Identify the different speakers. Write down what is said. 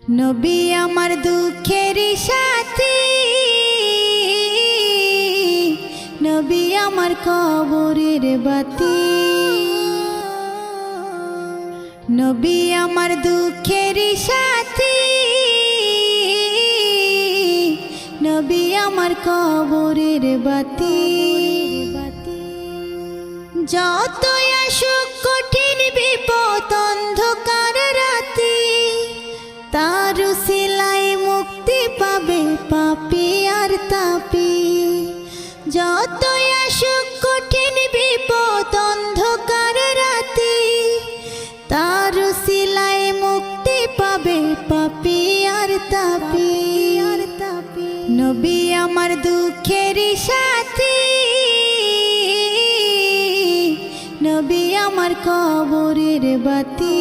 Speaker 1: নবী আমার দুঃখের সাথী, নবী আমার কবরের বাতি। নবী আমার দুঃখের সাথী, নবী আমার কবরের বাতি। যতই আসুক কঠিন বিপদ অন্ধকার রাতি, তার উসিলায় মুক্তি পাবে পাপী আর তাপী। যতই আসুক কঠিন বিপদ অন্ধকার রাতি, তার উসিলায় মুক্তি পাবে পাপী আর তাপী। নবী আমার দুঃখের সাথী, নবী আমার কবরের বাতি।